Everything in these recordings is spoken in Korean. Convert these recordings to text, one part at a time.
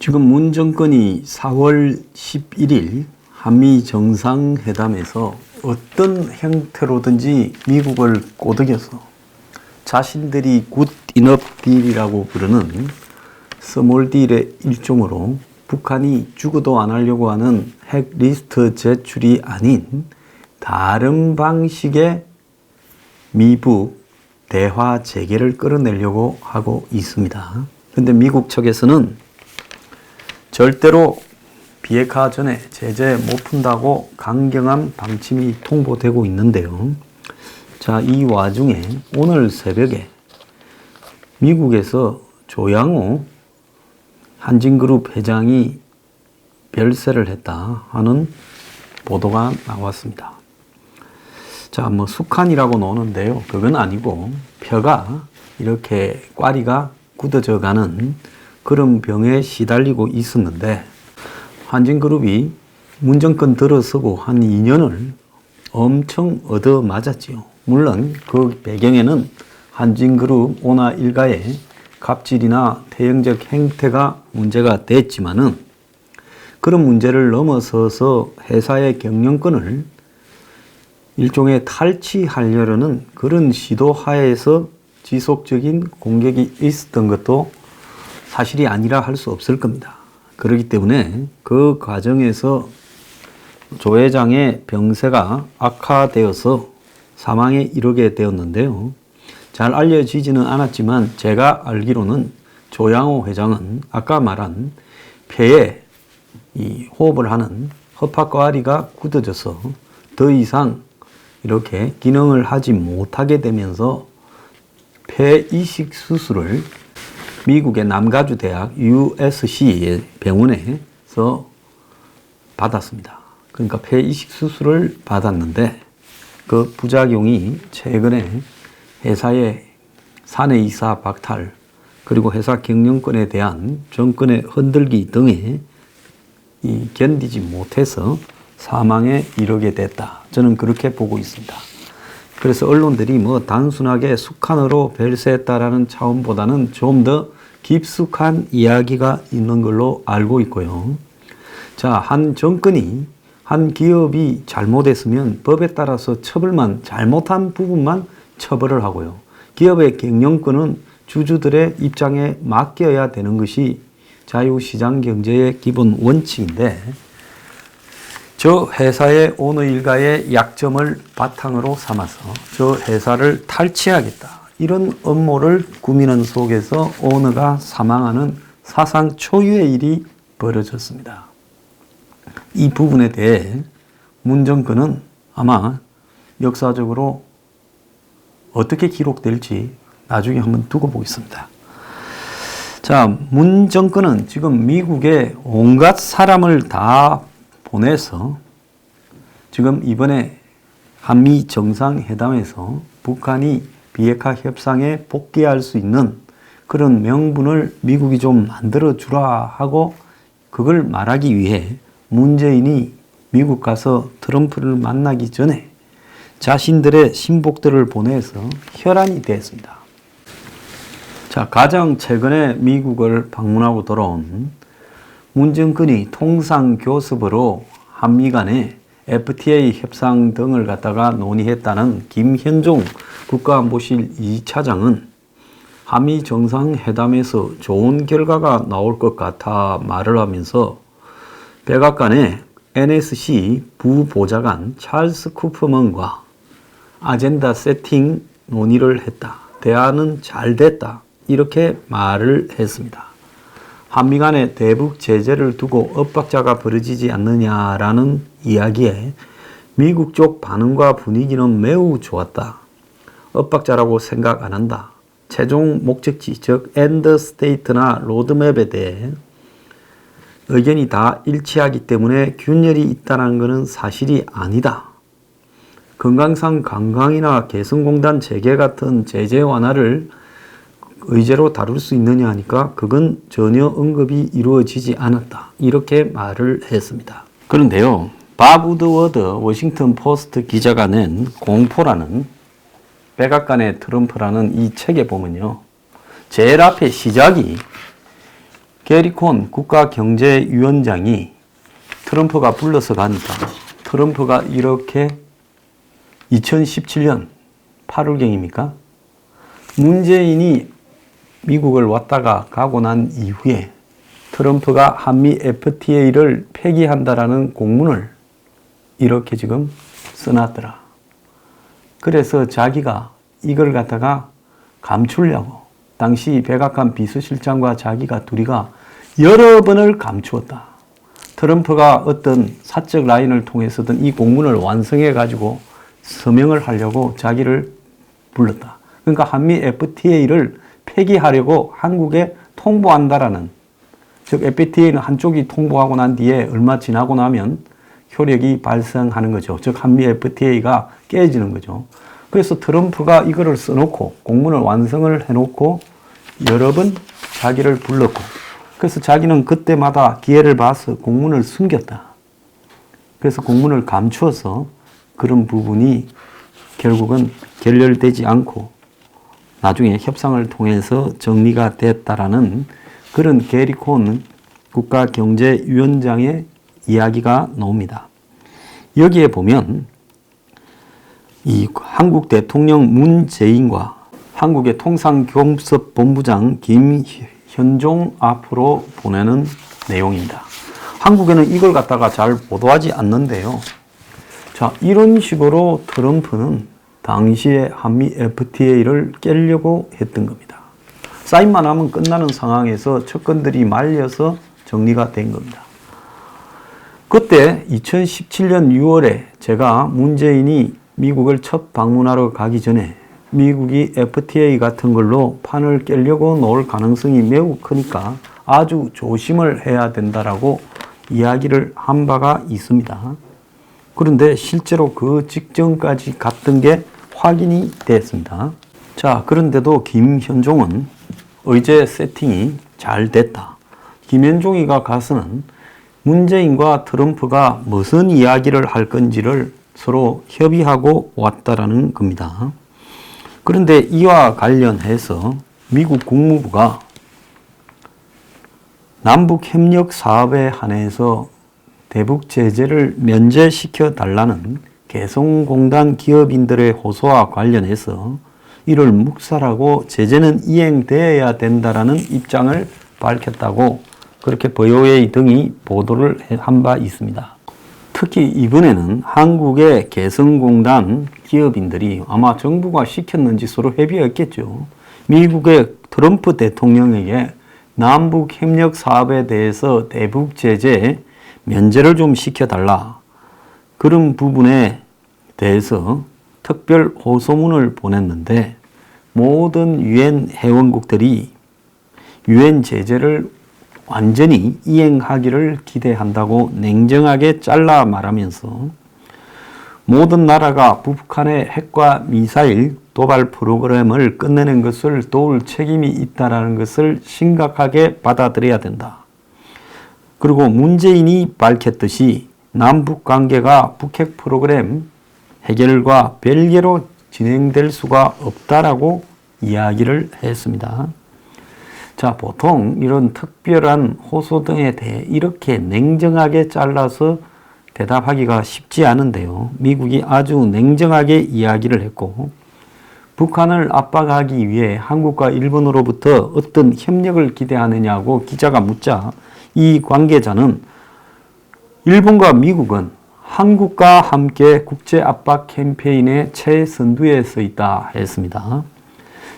지금 문 정권이 4월 11일 한미 정상회담에서 어떤 형태로든지 미국을 꼬드겨서 자신들이 굿 이너프 딜이라고 부르는 스몰 딜의 일종으로 북한이 죽어도 안 하려고 하는 핵 리스트 제출이 아닌 다른 방식의 미북 대화 재개를 끌어내려고 하고 있습니다. 그런데 미국 측에서는 절대로 비핵화 전에 제재 못 푼다고 강경한 방침이 통보되고 있는데요. 자, 이 와중에 오늘 새벽에 미국에서 조양호 한진그룹 회장이 별세를 했다 하는 보도가 나왔습니다. 자, 뭐 숙한이라고 노는데요. 그건 아니고 혀가 이렇게 꽈리가 굳어져 가는 그런 병에 시달리고 있었는데 한진그룹이 문정권 들어서고 한 2년을 엄청 얻어맞았지요. 물론 그 배경에는 한진그룹 오나 일가의 갑질이나 태형적 행태가 문제가 됐지만은 그런 문제를 넘어서서 회사의 경영권을 일종의 탈취하려는 그런 시도 하에서 지속적인 공격이 있었던 것도 사실이 아니라 할 수 없을 겁니다. 그렇기 때문에 그 과정에서 조 회장의 병세가 악화되어서 사망에 이르게 되었는데요. 잘 알려지지는 않았지만 제가 알기로는 조양호 회장은 아까 말한 폐에 이 호흡을 하는 허파과리가 굳어져서 더 이상 이렇게 기능을 하지 못하게 되면서 폐 이식 수술을 미국의 남가주 대학 USC 병원에서 받았습니다. 그러니까 폐 이식 수술을 받았는데 그 부작용이 최근에 회사의 사내이사 박탈 그리고 회사 경영권에 대한 정권의 흔들기 등에 견디지 못해서 사망에 이르게 됐다. 저는 그렇게 보고 있습니다. 그래서 언론들이 뭐 단순하게 숙한으로 별세했다라는 차원보다는 좀 더 깊숙한 이야기가 있는 걸로 알고 있고요. 자, 한 정권이 한 기업이 잘못했으면 법에 따라서 처벌만 잘못한 부분만 처벌을 하고요. 기업의 경영권은 주주들의 입장에 맡겨야 되는 것이 자유시장 경제의 기본 원칙인데 저 회사의 오너 일가의 약점을 바탕으로 삼아서 저 회사를 탈취하겠다. 이런 음모를 꾸미는 속에서 오너가 사망하는 사상 초유의 일이 벌어졌습니다. 이 부분에 대해 문 정권은 아마 역사적으로 어떻게 기록될지 나중에 한번 두고 보겠습니다. 자, 문 정권은 지금 미국에 온갖 사람을 다 보내서 지금 이번에 한미 정상회담에서 북한이 비핵화 협상에 복귀할 수 있는 그런 명분을 미국이 좀 만들어주라 하고 그걸 말하기 위해 문재인이 미국 가서 트럼프를 만나기 전에 자신들의 신복들을 보내서 혈안이 됐습니다. 자, 가장 최근에 미국을 방문하고 돌아온 문 정권이 통상교섭으로 한미 간에 FTA 협상 등을 갖다가 논의했다는 김현종 국가안보실 2차장은 한미 정상회담에서 좋은 결과가 나올 것 같아 말을 하면서 백악관의 NSC 부보좌관 찰스 쿠퍼먼과 아젠다 세팅 논의를 했다. 대화는 잘 됐다. 이렇게 말을 했습니다. 한미 간의 대북 제재를 두고 엇박자가 벌어지지 않느냐라는 이야기에 미국 쪽 반응과 분위기는 매우 좋았다. 엇박자라고 생각 안 한다. 최종 목적지 즉 엔드 스테이트나 로드맵에 대해 의견이 다 일치하기 때문에 균열이 있다는 것은 사실이 아니다. 건강상 관광이나 개성공단 재개 같은 제재 완화를 의제로 다룰 수 있느냐 하니까 그건 전혀 언급이 이루어지지 않았다. 이렇게 말을 했습니다. 그런데요, 밥 우드워드 워싱턴 포스트 기자가 낸 공포라는 백악관의 트럼프라는 이 책에 보면요. 제일 앞에 시작이 게리 콘 국가경제위원장이 트럼프가 불러서 가니까 트럼프가 이렇게 2017년 8월경입니까? 문재인이 미국을 왔다가 가고 난 이후에 트럼프가 한미 FTA를 폐기한다라는 공문을 이렇게 지금 써놨더라. 그래서 자기가 이걸 갖다가 감추려고 당시 백악관 비서실장과 자기가 둘이가 여러 번을 감추었다. 트럼프가 어떤 사적 라인을 통해서든 이 공문을 완성해 가지고 서명을 하려고 자기를 불렀다. 그러니까 한미 FTA를 폐기하려고 한국에 통보한다라는, 즉 FTA는 한쪽이 통보하고 난 뒤에 얼마 지나고 나면 효력이 발생하는 거죠. 즉 한미 FTA가 깨지는 거죠. 그래서 트럼프가 이거를 써놓고 공문을 완성을 해놓고 여러 번 자기를 불렀고, 그래서 자기는 그때마다 기회를 봐서 공문을 숨겼다. 그래서 공문을 감추어서 그런 부분이 결국은 결렬되지 않고 나중에 협상을 통해서 정리가 됐다라는 그런 게리 콘 국가경제위원장의 이야기가 나옵니다. 여기에 보면 이 한국 대통령 문재인과 한국의 통상교섭본부장 김현종 앞으로 보내는 내용입니다. 한국에는 이걸 갖다가 잘 보도하지 않는데요. 자, 이런 식으로 트럼프는 당시에 한미 FTA를 깨려고 했던 겁니다. 사인만 하면 끝나는 상황에서 척건들이 말려서 정리가 된 겁니다. 그때 2017년 6월에 제가 문재인이 미국을 첫 방문하러 가기 전에 미국이 FTA 같은 걸로 판을 깨려고 놓을 가능성이 매우 크니까 아주 조심을 해야 된다라고 이야기를 한 바가 있습니다. 그런데 실제로 그 직전까지 갔던 게 확인이 됐습니다. 자, 그런데도 김현종은 의제 세팅이 잘 됐다. 김현종이가 가서는 문재인과 트럼프가 무슨 이야기를 할 건지를 서로 협의하고 왔다라는 겁니다. 그런데 이와 관련해서 미국 국무부가 남북협력 사업에 한해서 대북 제재를 면제시켜 달라는 개성공단 기업인들의 호소와 관련해서 이를 묵살하고 제재는 이행되어야 된다라는 입장을 밝혔다고 그렇게 VOA 등이 보도를 한 바 있습니다. 특히 이번에는 한국의 개성공단 기업인들이 아마 정부가 시켰는지 서로 협의했겠죠. 미국의 트럼프 대통령에게 남북 협력 사업에 대해서 대북 제재 면제를 좀 시켜달라. 그런 부분에 대해서 특별 호소문을 보냈는데 모든 유엔 회원국들이 유엔 제재를 완전히 이행하기를 기대한다고 냉정하게 잘라 말하면서 모든 나라가 북한의 핵과 미사일 도발 프로그램을 끝내는 것을 도울 책임이 있다는 것을 심각하게 받아들여야 된다. 그리고 문재인이 밝혔듯이 남북 관계가 북핵 프로그램 해결과 별개로 진행될 수가 없다라고 이야기를 했습니다. 자, 보통 이런 특별한 호소 등에 대해 이렇게 냉정하게 잘라서 대답하기가 쉽지 않은데요. 미국이 아주 냉정하게 이야기를 했고 북한을 압박하기 위해 한국과 일본으로부터 어떤 협력을 기대하느냐고 기자가 묻자 이 관계자는 일본과 미국은 한국과 함께 국제 압박 캠페인의 최선두에 서 있다 했습니다.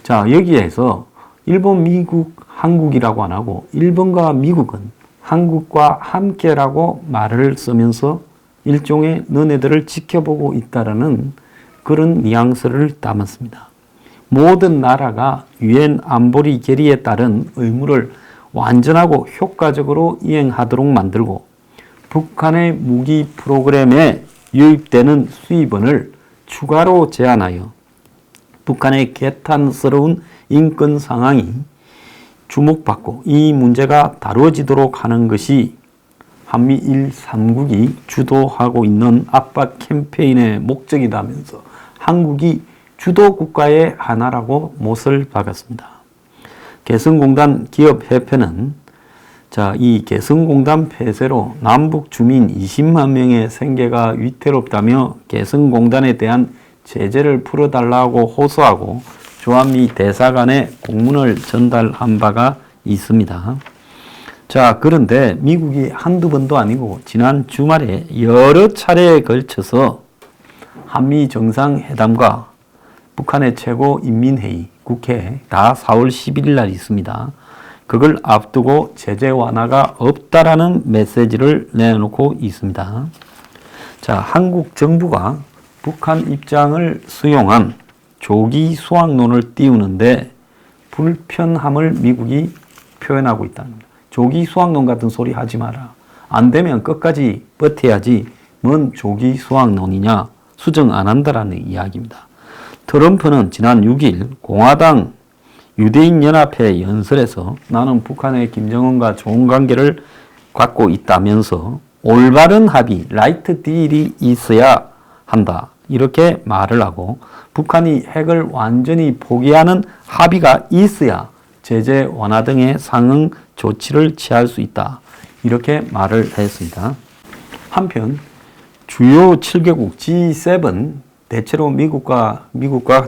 자, 여기에서 일본, 미국, 한국이라고 안 하고 일본과 미국은 한국과 함께라고 말을 쓰면서 일종의 너네들을 지켜보고 있다라는 그런 뉘앙스를 담았습니다. 모든 나라가 유엔 안보리 결의에 따른 의무를 완전하고 효과적으로 이행하도록 만들고 북한의 무기 프로그램에 유입되는 수입원을 추가로 제한하여 북한의 개탄스러운 인권 상황이 주목받고 이 문제가 다뤄지도록 하는 것이 한미일 3국이 주도하고 있는 압박 캠페인의 목적이라면서 한국이 주도 국가의 하나라고 못을 박았습니다. 개성공단 기업협회는 자, 이 개성공단 폐쇄로 남북 주민 20만 명의 생계가 위태롭다며 개성공단에 대한 제재를 풀어달라고 호소하고 주한미 대사관에 공문을 전달한 바가 있습니다. 자, 그런데 미국이 한두 번도 아니고 지난 주말에 여러 차례에 걸쳐서 한미 정상회담과 북한의 최고인민회의, 국회 다 4월 11일 날 있습니다. 그걸 앞두고 제재 완화가 없다라는 메시지를 내놓고 있습니다. 자, 한국 정부가 북한 입장을 수용한 조기 수학론을 띄우는데 불편함을 미국이 표현하고 있다는 겁니다. 조기 수학론 같은 소리 하지 마라. 안 되면 끝까지 버텨야지. 뭔 조기 수학론이냐. 수정 안 한다라는 이야기입니다. 트럼프는 지난 6일 공화당 유대인연합회 연설에서 나는 북한의 김정은과 좋은 관계를 갖고 있다면서 올바른 합의, 라이트 딜이 있어야 한다. 이렇게 말을 하고 북한이 핵을 완전히 포기하는 합의가 있어야 제재 완화 등의 상응 조치를 취할 수 있다. 이렇게 말을 했습니다. 한편 주요 7개국 G7 대체로 미국과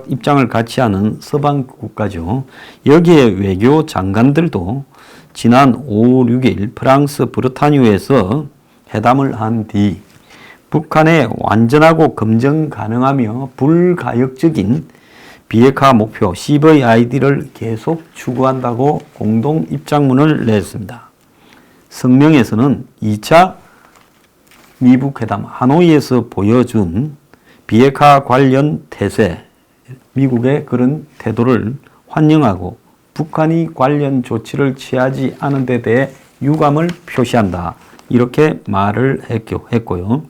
입장을 같이 하는 서방 국가죠. 여기에 외교 장관들도 지난 5, 6일 프랑스 브르타뉴에서 회담을 한 뒤 북한의 완전하고 검증 가능하며 불가역적인 비핵화 목표 CVID를 계속 추구한다고 공동 입장문을 냈습니다. 성명에서는 2차 미북 회담 하노이에서 보여준 비핵화 관련 태세, 미국의 그런 태도를 환영하고 북한이 관련 조치를 취하지 않은 데 대해 유감을 표시한다. 이렇게 말을 했고요.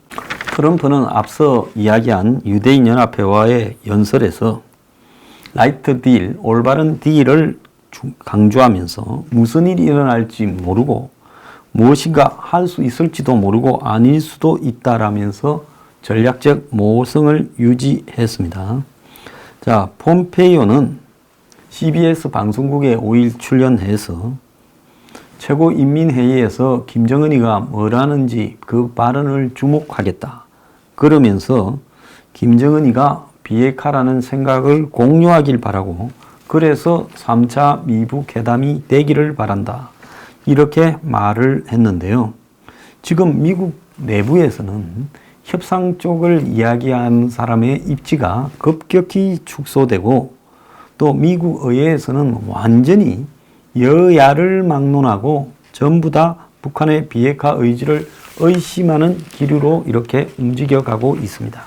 트럼프는 앞서 이야기한 유대인연합회와의 연설에서 라이트 딜, 올바른 딜을 강조하면서 무슨 일이 일어날지 모르고 무엇인가 할 수 있을지도 모르고 아닐 수도 있다라면서 전략적 모호성을 유지했습니다. 자, 폼페이오는 CBS 방송국에 5일 출연해서 최고인민회의에서 김정은이가 뭘 하는지 그 발언을 주목하겠다. 그러면서 김정은이가 비핵화라는 생각을 공유하길 바라고 그래서 3차 미북 회담이 되기를 바란다. 이렇게 말을 했는데요. 지금 미국 내부에서는 협상 쪽을 이야기한 사람의 입지가 급격히 축소되고 또 미국 의회에서는 완전히 여야를 막론하고 전부 다 북한의 비핵화 의지를 의심하는 기류로 이렇게 움직여가고 있습니다.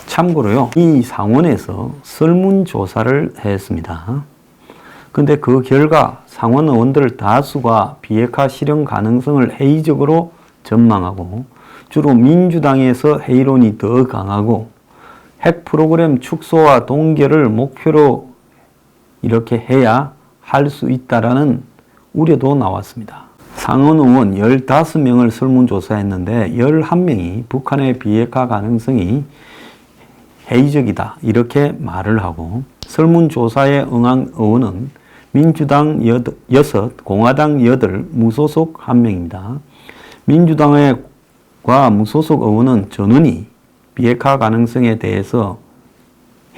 참고로요, 이 상원에서 설문조사를 했습니다. 근데 그 결과 상원 의원들 다수가 비핵화 실현 가능성을 회의적으로 전망하고 주로 민주당에서 회의론이 더 강하고 핵 프로그램 축소와 동결을 목표로 이렇게 해야 할 수 있다라는 우려도 나왔습니다. 상원 의원 15명을 설문조사했는데 11명이 북한의 비핵화 가능성이 회의적이다 이렇게 말을 하고 설문조사에 응한 의원은 민주당 6, 공화당 8, 무소속 1명입니다. 민주당과 무소속 의원은 전원이 비핵화 가능성에 대해서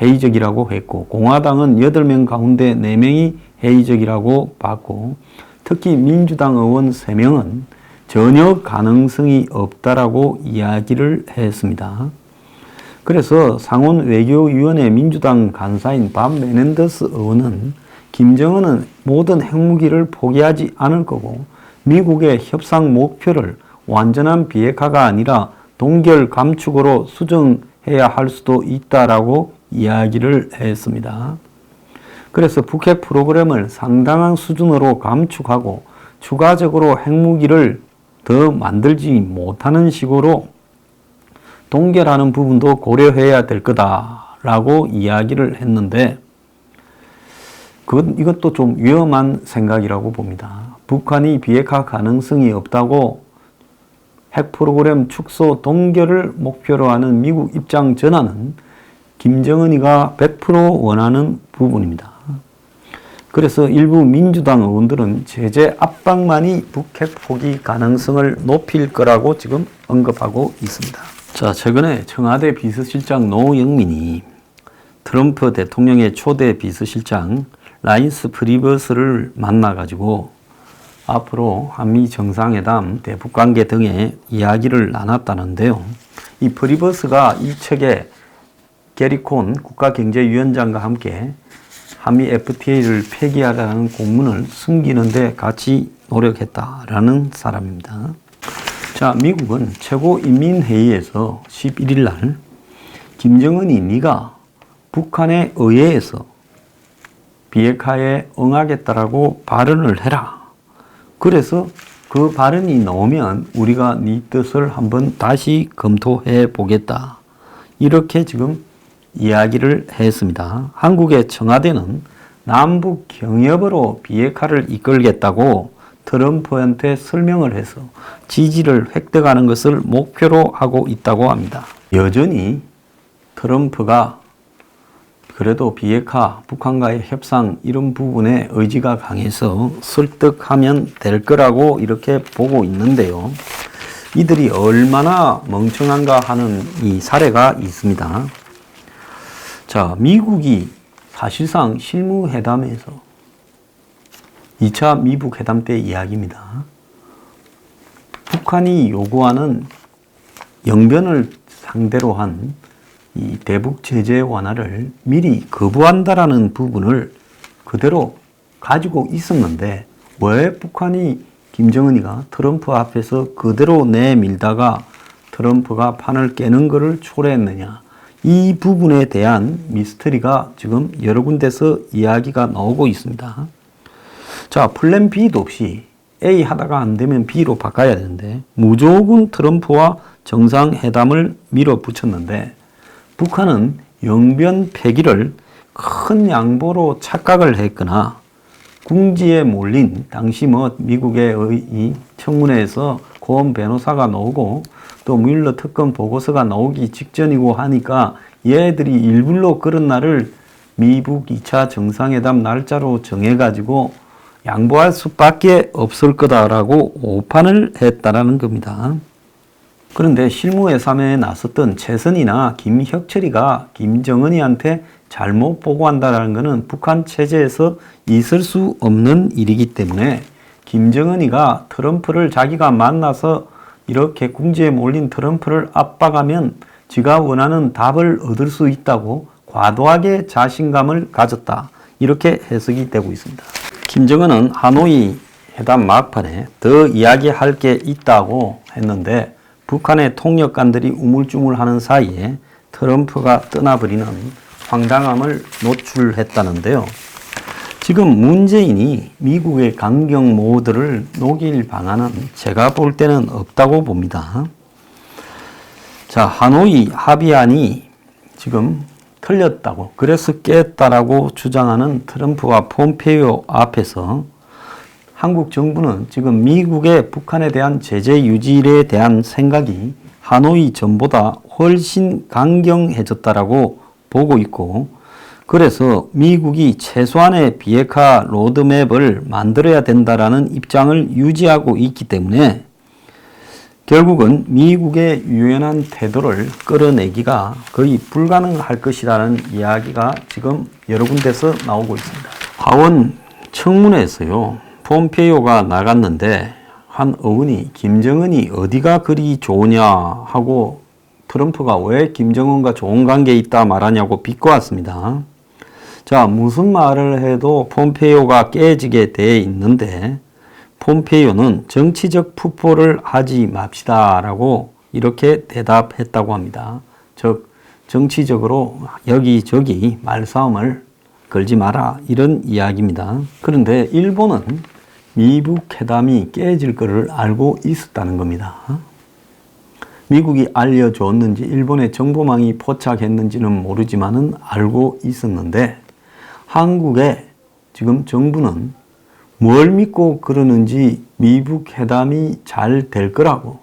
회의적이라고 했고 공화당은 8명 가운데 4명이 회의적이라고 봤고 특히 민주당 의원 3명은 전혀 가능성이 없다라고 이야기를 했습니다. 그래서 상원 외교위원회 민주당 간사인 밥 메넨데스 의원은 김정은은 모든 핵무기를 포기하지 않을 거고 미국의 협상 목표를 완전한 비핵화가 아니라 동결 감축으로 수정해야 할 수도 있다라고 이야기를 했습니다. 그래서 북핵 프로그램을 상당한 수준으로 감축하고 추가적으로 핵무기를 더 만들지 못하는 식으로 동결하는 부분도 고려해야 될 거다라고 이야기를 했는데 이것도 좀 위험한 생각이라고 봅니다. 북한이 비핵화 가능성이 없다고 핵 프로그램 축소 동결을 목표로 하는 미국 입장 전환은 김정은이가 100% 원하는 부분입니다. 그래서 일부 민주당 의원들은 제재 압박만이 북핵 포기 가능성을 높일 거라고 지금 언급하고 있습니다. 자, 최근에 청와대 비서실장 노영민이 트럼프 대통령의 초대 비서실장 라인스 프리버스를 만나가지고 앞으로 한미 정상회담, 대북관계 등의 이야기를 나눴다는데요. 이 프리버스가 이 책에 게리콘 국가경제위원장과 함께 한미 FTA를 폐기하라는 공문을 숨기는데 같이 노력했다라는 사람입니다. 자, 미국은 최고인민회의에서 11일 날 김정은이 네가 북한에 의해서 비핵화에 응하겠다라고 발언을 해라. 그래서 그 발언이 나오면 우리가 네 뜻을 한번 다시 검토해 보겠다. 이렇게 지금 이야기를 했습니다. 한국의 청와대는 남북 경협으로 비핵화를 이끌겠다고 트럼프한테 설명을 해서 지지를 획득하는 것을 목표로 하고 있다고 합니다. 여전히 트럼프가 그래도 비핵화, 북한과의 협상 이런 부분에 의지가 강해서 설득하면 될 거라고 이렇게 보고 있는데요. 이들이 얼마나 멍청한가 하는 이 사례가 있습니다. 자, 미국이 사실상 실무회담에서 2차 미북 회담 때 이야기입니다. 북한이 요구하는 영변을 상대로 한 이 대북 제재 완화를 미리 거부한다라는 부분을 그대로 가지고 있었는데 왜 북한이 김정은이가 트럼프 앞에서 그대로 내밀다가 트럼프가 판을 깨는 것을 초래했느냐. 이 부분에 대한 미스터리가 지금 여러 군데서 이야기가 나오고 있습니다. 자, 플랜 B도 없이 A 하다가 안 되면 B로 바꿔야 되는데 무조건 트럼프와 정상회담을 밀어붙였는데 북한은 영변 폐기를 큰 양보로 착각을 했거나 궁지에 몰린 당시 미국의 이 청문회에서 고은 변호사가 나오고 또 뮬러 특검 보고서가 나오기 직전이고 하니까 얘들이 일부러 그런 날을 미북 2차 정상회담 날짜로 정해가지고 양보할 수밖에 없을 거다라고 오판을 했다라는 겁니다. 그런데 실무회담에 나섰던 최선희나 김혁철이가 김정은이한테 잘못 보고한다는 것은 북한 체제에서 있을 수 없는 일이기 때문에 김정은이가 트럼프를 자기가 만나서 이렇게 궁지에 몰린 트럼프를 압박하면 지가 원하는 답을 얻을 수 있다고 과도하게 자신감을 가졌다. 이렇게 해석이 되고 있습니다. 김정은은 하노이 회담 막판에 더 이야기할 게 있다고 했는데 북한의 통역관들이 우물쭈물하는 사이에 트럼프가 떠나버리는 황당함을 노출했다는데요. 지금 문재인이 미국의 강경 모드를 녹일 방안은 제가 볼 때는 없다고 봅니다. 자, 하노이 합의안이 지금 틀렸다고 그래서 깼다라고 주장하는 트럼프와 폼페이오 앞에서 한국 정부는 지금 미국의 북한에 대한 제재 유지에 대한 생각이 하노이 전보다 훨씬 강경해졌다라고 보고 있고 그래서 미국이 최소한의 비핵화 로드맵을 만들어야 된다라는 입장을 유지하고 있기 때문에 결국은 미국의 유연한 태도를 끌어내기가 거의 불가능할 것이라는 이야기가 지금 여러 군데서 나오고 있습니다. 하원 청문회에서요. 폼페이오가 나갔는데 한 의원이 김정은이 어디가 그리 좋으냐 하고 트럼프가 왜 김정은과 좋은 관계에 있다 말하냐고 비꼬았습니다. 자, 무슨 말을 해도 폼페이오가 깨지게 돼 있는데 폼페이오는 정치적 푸포를 하지 맙시다라고 이렇게 대답했다고 합니다. 즉 정치적으로 여기저기 말싸움을 걸지 마라 이런 이야기입니다. 그런데 일본은 미북 회담이 깨질 것을 알고 있었다는 겁니다. 미국이 알려줬는지 일본의 정보망이 포착했는지는 모르지만은 알고 있었는데 한국의 지금 정부는 뭘 믿고 그러는지 미북 회담이 잘 될 거라고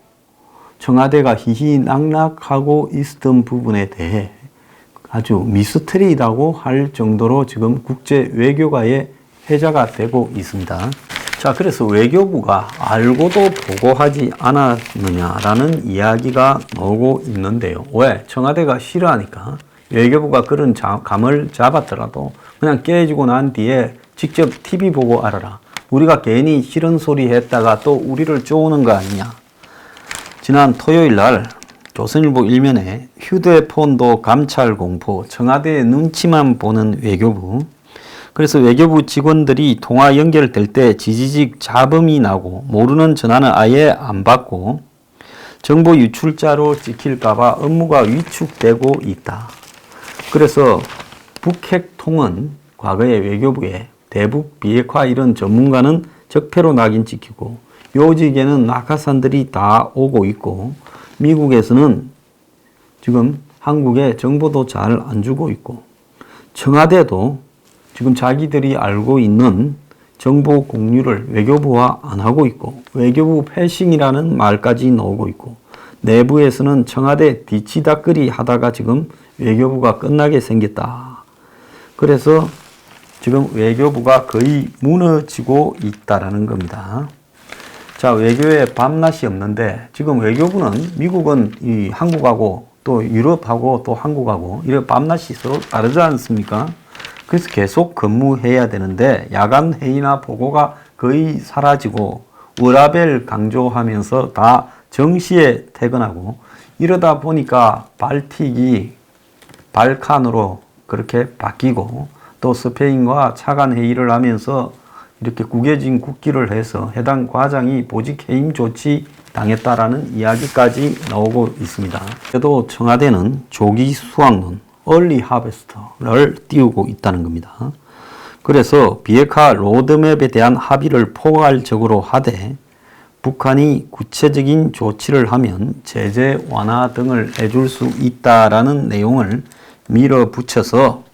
청와대가 희희낙낙하고 있었던 부분에 대해 아주 미스터리라고 할 정도로 지금 국제 외교가의 해자가 되고 있습니다. 자, 그래서 외교부가 알고도 보고하지 않았느냐라는 이야기가 나오고 있는데요. 왜? 청와대가 싫어하니까. 외교부가 그런 감을 잡았더라도 그냥 깨지고 난 뒤에 직접 TV 보고 알아라. 우리가 괜히 싫은 소리 했다가 또 우리를 쪼우는 거 아니냐. 지난 토요일 날 조선일보 일면에 휴대폰도 감찰 공포, 청와대의 눈치만 보는 외교부. 그래서 외교부 직원들이 통화 연결될 때 지지직 잡음이 나고 모르는 전화는 아예 안 받고 정보 유출자로 찍힐까봐 업무가 위축되고 있다. 그래서 북핵통은 과거에 외교부에 대북 비핵화 이런 전문가는 적폐로 낙인 찍히고 요직에는 낙하산들이 다 오고 있고 미국에서는 지금 한국에 정보도 잘 안 주고 있고 청와대도 지금 자기들이 알고 있는 정보 공유를 외교부와 안 하고 있고 외교부 패싱이라는 말까지 나오고 있고 내부에서는 청와대 뒤치다끌이 하다가 지금 외교부가 끝나게 생겼다. 그래서 지금 외교부가 거의 무너지고 있다라는 겁니다. 자, 외교에 밤낮이 없는데 지금 외교부는 미국은 이 한국하고 또 유럽하고 또 한국하고 이렇게 밤낮이 서로 다르지 않습니까? 그래서 계속 근무해야 되는데 야간 회의나 보고가 거의 사라지고 워라밸 강조하면서 다 정시에 퇴근하고 이러다 보니까 발틱이 발칸으로 그렇게 바뀌고 또 스페인과 차관 회의를 하면서 이렇게 구겨진 국기를 해서 해당 과장이 보직 해임 조치 당했다라는 이야기까지 나오고 있습니다. 그래도 청와대는 조기 수확론, 얼리 하베스터를 띄우고 있다는 겁니다. 그래서 비핵화 로드맵에 대한 합의를 포괄적으로 하되 북한이 구체적인 조치를 하면 제재 완화 등을 해줄 수 있다라는 내용을 밀어붙여서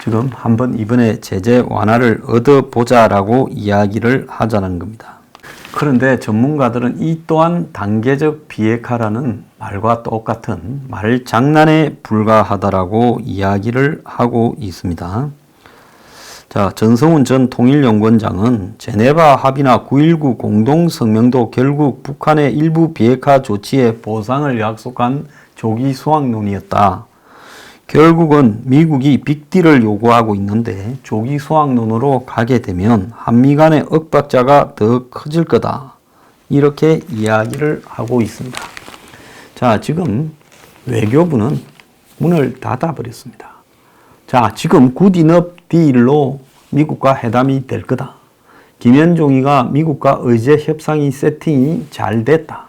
지금 한번 이번에 제재 완화를 얻어보자라고 이야기를 하자는 겁니다. 그런데 전문가들은 이 또한 단계적 비핵화라는 말과 똑같은 말장난에 불과하다라고 이야기를 하고 있습니다. 자, 전성훈 전 통일연구원장은 제네바 합의나 9.19 공동성명도 결국 북한의 일부 비핵화 조치에 보상을 약속한 조기 수확론이었다. 결국은 미국이 빅딜을 요구하고 있는데 조기 수확론으로 가게 되면 한미 간의 엇박자가 더 커질 거다. 이렇게 이야기를 하고 있습니다. 자, 지금 외교부는 문을 닫아버렸습니다. 자, 지금 굿이너프 딜로 미국과 회담이 될 거다. 김현종이가 미국과 의제 협상이 세팅이 잘 됐다.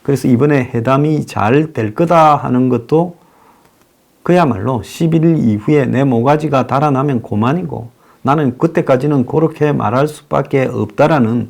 그래서 이번에 회담이 잘 될 거다 하는 것도 그야말로 11일 이후에 내 모가지가 달아나면 그만이고 나는 그때까지는 그렇게 말할 수밖에 없다라는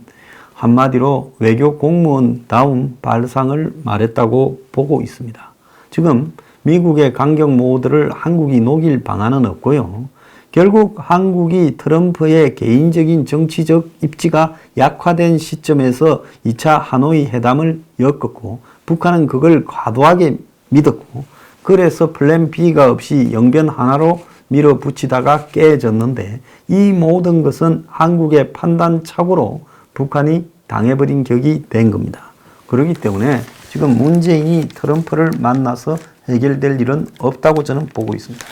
한마디로 외교 공무원다운 발상을 말했다고 보고 있습니다. 지금 미국의 강경 모드를 한국이 녹일 방안은 없고요. 결국 한국이 트럼프의 개인적인 정치적 입지가 약화된 시점에서 2차 하노이 회담을 엮었고 북한은 그걸 과도하게 믿었고 그래서 플랜 B가 없이 영변 하나로 밀어붙이다가 깨졌는데 이 모든 것은 한국의 판단 착오로 북한이 당해버린 격이 된 겁니다. 그렇기 때문에 지금 문재인이 트럼프를 만나서 해결될 일은 없다고 저는 보고 있습니다.